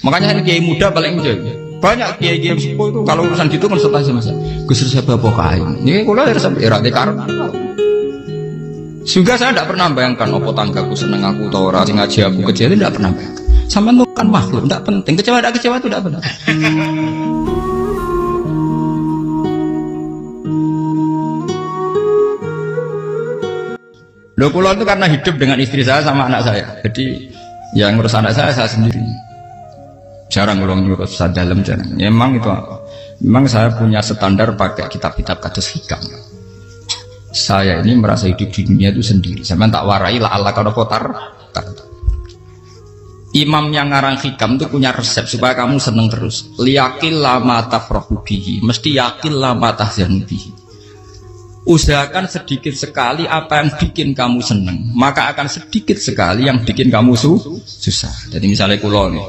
Makanya ini kiai muda paling enjoy. Banyak kiai-kiai sepuh itu kalau urusan gitu konsultasi Mas. Gus siapa apa kain. Ini kula sampai era karena juga saya tidak pernah bayangkan apa tanggaku seneng aku atau orang sing ngaji aku kecewa, tidak pernah bayangkan. Sama itu kan makhluk, tidak penting. Kecewa tidak kecewa itu tidak benar. Loh, kula itu karena hidup dengan istri saya sama anak saya. Jadi yang ngurus anak saya sendiri. Jarang ngulung ngurus saya dalam jarang. Memang itu, memang saya punya standar pakai kitab-kitab kados hikam. Saya ini merasa hidup di dunia itu sendiri. Saya tak warai lah Allah kalau kotar. Imam yang ngarang hikam itu punya resep supaya kamu seneng terus. Liyakil lama tafrahu bihi, mesti yakil lama tahzanu bihi. Usahakan sedikit sekali apa yang bikin kamu seneng, maka akan sedikit sekali yang bikin kamu susah. Jadi misalnya kulo nih,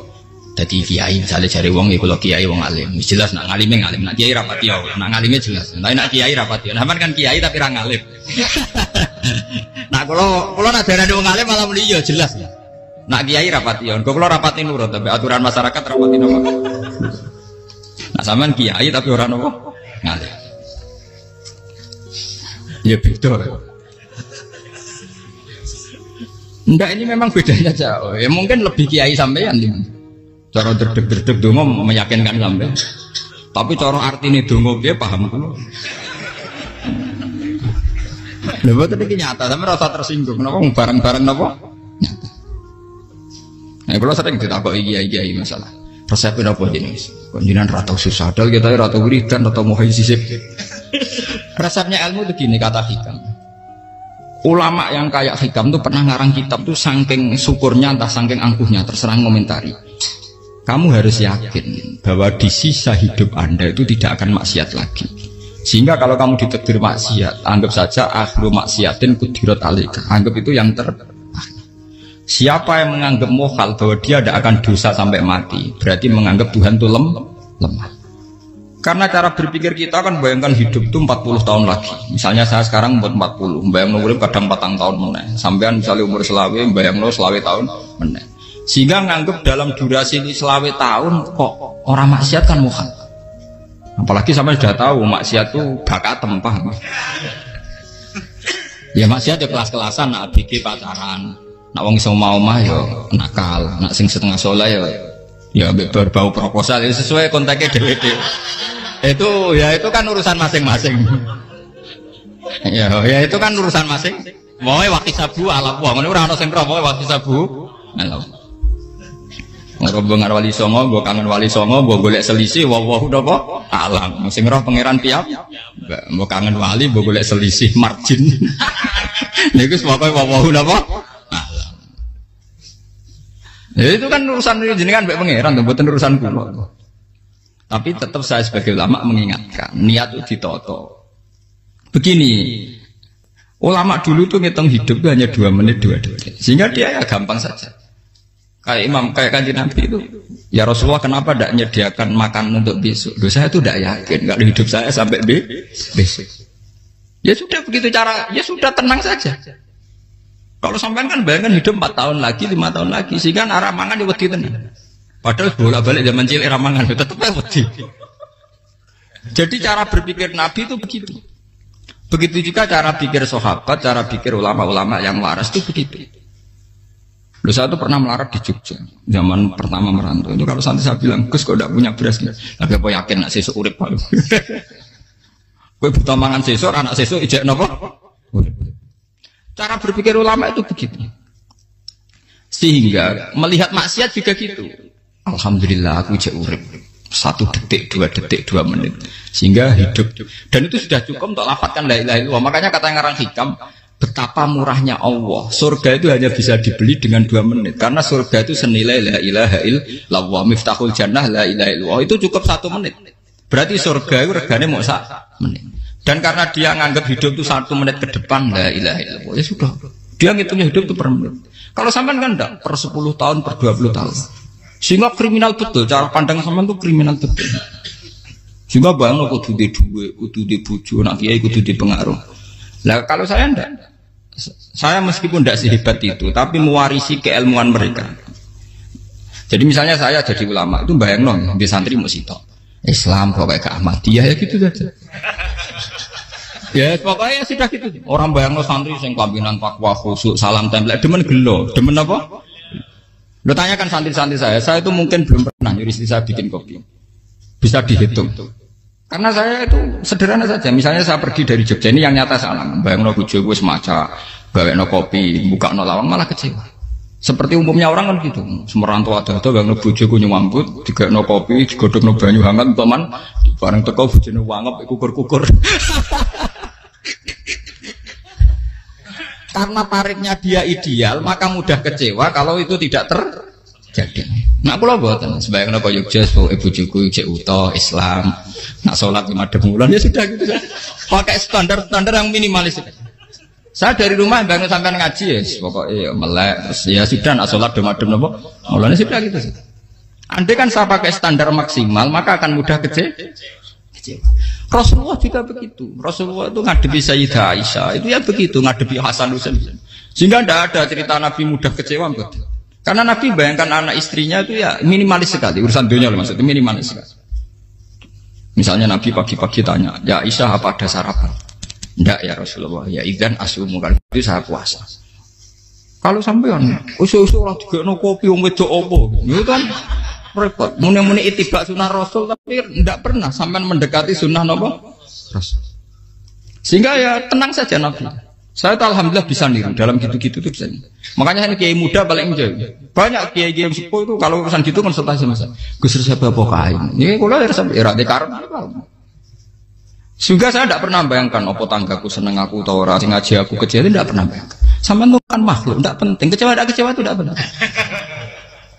jadi kiai misalnya cari wong ya kulo kiai wong alim, jelas nak ngalimnya ngalim, nak kiai rapati ya, nak ngalimnya jelas. Tapi nak kiai rapati, nah kan kiai tapi orang ngalim. Nah kulo nak darah wong alim malah muli ya jelas. Nak kiai rapati ya, kulo rapati nurut, tapi aturan masyarakat rapati nopo. Nah sampean kiai tapi orang nopo ngalim. Ya beda. Enggak, ini memang bedanya jauh. Ya mungkin lebih kiai sampean nih. Cara derdek-derdek dongo meyakinkan sampean. Tapi cara artine dongo piye paham kulo. Lha boten iki nyata, sampe rasa tersinggung napa bareng-bareng napa? Nyata. Nah, kulo sering ditakoki kiai-kiai masalah. Resep napa jenenge? Kok jenengan ra tau susah dal kita ra tau wiridan atau mohon sisik. Resepnya ilmu itu gini kata hikam. Ulama yang kayak hikam tuh pernah ngarang kitab tuh saking syukurnya entah saking angkuhnya terserah ngomentari. Kamu harus yakin bahwa di sisa hidup Anda itu tidak akan maksiat lagi. Sehingga kalau kamu ditegur maksiat, anggap saja akhlu maksiatin kudirat alika. Anggap itu yang Siapa yang menganggap mohal bahwa dia tidak akan dosa sampai mati, berarti menganggap Tuhan itu lemah. Karena cara berpikir kita kan bayangkan hidup itu 40 tahun lagi. Misalnya saya sekarang buat 40, bayang umur kadang 4 tahun meneh. Sampean misalnya umur selawe, bayang selawe tahun meneh. Sehingga nganggep dalam durasi ini selawe tahun kok orang maksiat kan mohal. Apalagi sampai sudah tahu maksiat itu bakat tempah. Ya maksiat ya kelas-kelasan, nak bikin pacaran, nak wong iso mau mah ya nakal, nak sing setengah soleh ya berbau proposal ya sesuai kontaknya DWD. Itu kan urusan masing-masing. ya itu kan urusan masing. Wae waktu sabu ala wong ngene ora ana sing roh waktu sabu. Halo. Ngobong karo wali songo, mbok kangen wali songo, mbok golek selisih wawahu napa? Alam. Sing roh pangeran piyam. Mbok kangen wali, mbok golek selisih margin. Niku pokoke wawahu napa? Alam. Ya itu kan urusan jenengan mbek pangeran, mboten urusan kula. Tapi tetap saya sebagai ulama mengingatkan, niat itu ditoto. Begini, ulama dulu tuh ngitung hidup itu hanya 2 menit 2 detik, sehingga dia ya gampang saja. Kayak imam, kayak kanjeng Nabi itu, ya Rasulullah kenapa tidak menyediakan makan untuk besok? Loh, saya itu tidak yakin kalau hidup saya sampai besok. Ya sudah begitu cara, ya sudah tenang saja. Kalau sampean kan bayangkan hidup 4 tahun lagi, 5 tahun lagi, sehingga arah mangan ya wedi tenan. Padahal bolak-balik zaman cilik ramangan tetap wedi. Jadi cara berpikir Nabi itu begitu. Begitu juga cara pikir sahabat, cara pikir ulama-ulama yang waras itu begitu. Loh, saya itu pernah melarat di Jogja zaman pertama merantau. Itu kalau santai saya bilang, Gus kok tidak punya beras nih? Tapi apa yakin nak sesuk urip Pak? Kowe buta mangan sesuk, anak sesuk ijek napa? Cara berpikir ulama itu begitu. Sehingga melihat maksiat juga gitu. Alhamdulillah aku ijek urip 1 detik, 2 detik, 2 menit, sehingga hidup. Dan itu sudah cukup untuk lafadzkan la ilaha illallah. Makanya kata yang ngarang hikam, betapa murahnya Allah. Surga itu hanya bisa dibeli dengan 2 menit. Karena surga itu senilai la ilaha illallah, miftahul jannah la ilaha illallah. Itu cukup 1 menit. Berarti surga itu regane mau 1 menit. Dan karena dia nganggap hidup itu 1 menit ke depan la ilaha illallah, ya sudah. Dia ngitungnya hidup itu per menit. Kalau sampean kan enggak, per 10 tahun, per 20 tahun. Sehingga kriminal betul, cara pandang sampean itu kriminal betul. Sehingga bayang kudu di duwe, kudu di bojo, nak kiai kudu di pengaruh. Lah kalau saya enggak. Saya meskipun tidak sehebat itu, tapi mewarisi keilmuan mereka. Jadi misalnya saya jadi ulama itu bayang non di santri musito Islam pokoknya ke Ahmadiyah ya gitu saja. Ya pokoknya sudah gitu. Orang bayang no santri yang kelambinan takwa khusyuk salam tempel demen gelo, demen apa? Lo tanyakan santri-santri saya itu mungkin belum pernah nyuri saya bikin kopi. Bisa dihitung. Karena saya itu sederhana saja. Misalnya saya pergi dari Jogja ini yang nyata salah. Bayang no bujo gue semaca, gawe no kopi, buka no lawang malah kecewa. Seperti umumnya orang kan gitu. Semerantau ada bayang no bujo gue nyuambut, digawe no kopi, digodok no banyu hangat, teman. Bareng teko bujo no wangep, kukur-kukur. Karena tarifnya dia ideal, maka mudah kecewa kalau itu tidak terjadi. Nah, kula mboten sebayangno kaya Jogja, bojoku cek utuh Islam, nak salat 5 bulan ya sudah gitu saja. Pakai standar-standar yang minimalis. Saya dari rumah bangun sampai ngaji ya, pokoknya melek, ya sudah nak salat dem-dem napa. Mulane sudah gitu saja. Andai kan saya pakai standar maksimal, maka akan mudah kecewa. Rasulullah juga begitu. Rasulullah itu ngadepi Sayyidah Aisyah itu ya begitu, ngadepi Hasan Husain. Sehingga tidak ada cerita Nabi mudah kecewa betul. Karena Nabi bayangkan anak istrinya itu ya minimalis sekali, urusan dunia loh maksudnya minimalis sekali. Misalnya Nabi pagi-pagi tanya, ya Aisyah apa ada sarapan? Tidak ya Rasulullah, ya idzan asumu kan itu saya puasa. Kalau sampean usul-usul orang juga no kopi wong wedok opo, itu kan repot. Muni-muni itibak sunnah Rasul tapi tidak pernah sampai mendekati sunnah nopo Rasul. Sehingga ya tenang saja Nabi. Saya tuh alhamdulillah bisa niru dalam gitu-gitu tuh bisa. Makanya ini kiai muda paling jauh. Banyak kiai-kiai yang sepuh itu kalau urusan gitu konsultasi sama saya. Gus siapa kain? Ini kalau dari sampai era dekar. Juga saya tidak pernah bayangkan opo tanggaku seneng aku atau orang ngaji aku kecewa itu tidak pernah bayangkan. Sama itu kan makhluk, tidak penting. Kecewa itu tidak benar.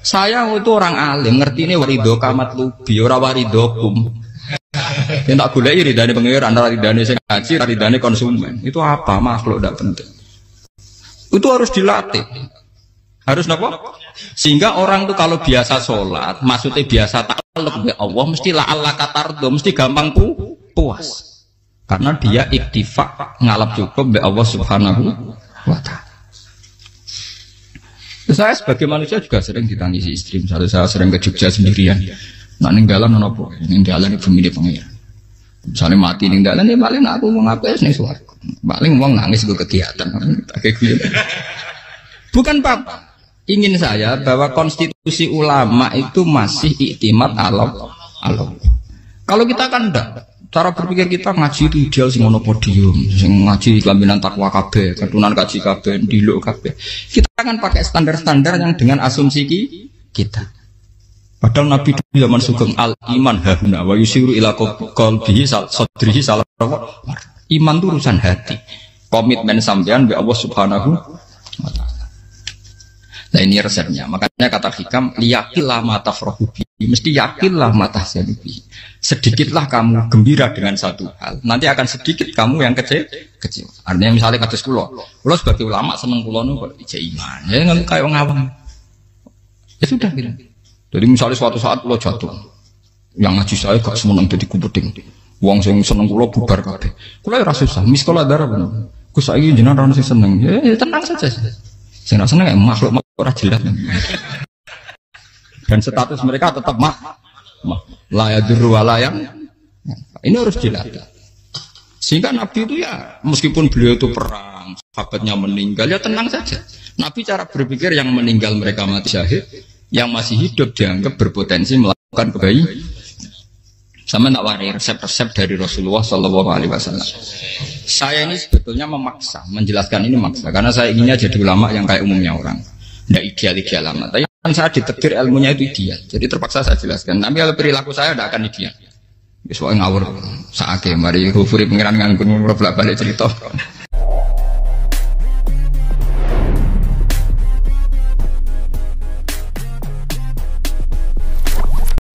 Saya itu orang alim, ngerti ini warido kamat lubi, ora warido kum. Yang tak gulai ridane pengiran, ridane sing ngaji, ridane konsumen. Itu apa? Makhluk tidak penting. Itu harus dilatih. Harus apa? Sehingga orang itu kalau biasa sholat, maksudnya biasa takluk ya Allah, mesti la Allah katardo, mesti gampang puas. Karena dia iktifak ngalap cukup be Allah Subhanahu wa ta'ala. Saya sebagai manusia juga sering ditangisi istri. Misalnya saya sering ke Jogja sendirian. Nak ninggalan apa? Ninggalan ibu milih pengiran. Misalnya mati ninggalan ya paling aku mau ngapes nih suaraku. Paling uang nangis gue kegiatan. Bukan apa. Ingin saya bahwa konstitusi ulama itu masih iktimat Allah. Kalau kita kan enggak. Cara berpikir kita ngaji itu ideal sing ono podium, sing ngaji kelaminan takwa kabeh, ketunan kaji kabeh, diluk kabeh. Kita akan pakai standar-standar yang dengan asumsi kita. Padahal Nabi di zaman sugeng al iman hahuna wa yusiru ila qalbihi sadrihi salah. Iman itu urusan hati. Komitmen sampean be Allah Subhanahu wa taala. Nah ini resepnya. Makanya kata hikam liyakillah mata frohubi. Mesti yakinlah mata sedubi. Sedikitlah kamu gembira dengan satu hal. Nanti akan sedikit kamu yang kecil. Artinya misalnya kados kula sebagai ulama seneng kula nu kok ijek iman. Ya nggak kayak wong awam. Ya sudah gitu. Jadi misalnya suatu saat kula jatuh. Yang ngaji saya gak semeneng dadi kumpeding. Wong sing seneng kula bubar kabeh. Kula ora susah, miskola darah bener. Gus saiki jenengan ora sing seneng. Ya tenang saja. Sing ora seneng makhluk ora jelas. Dan status mereka tetap la yadurru wa la yang. Ini harus dilatih. Sehingga Nabi itu ya meskipun beliau itu perang, sahabatnya meninggal ya tenang saja. Nabi cara berpikir yang meninggal mereka mati syahid, yang masih hidup dianggap berpotensi melakukan kebaikan. Sama tak wari resep-resep dari Rasulullah Shallallahu Alaihi Wasallam. Saya ini sebetulnya memaksa, menjelaskan ini maksa, karena saya inginnya jadi ulama yang kayak umumnya orang, tidak ideal amat. Tapi kan saya ditakdir ilmunya itu ideal, jadi terpaksa saya jelaskan. Tapi kalau perilaku saya tidak akan ideal. Soalnya ngawur, saake mari kufuri pengiran nganggur bolak balik cerita.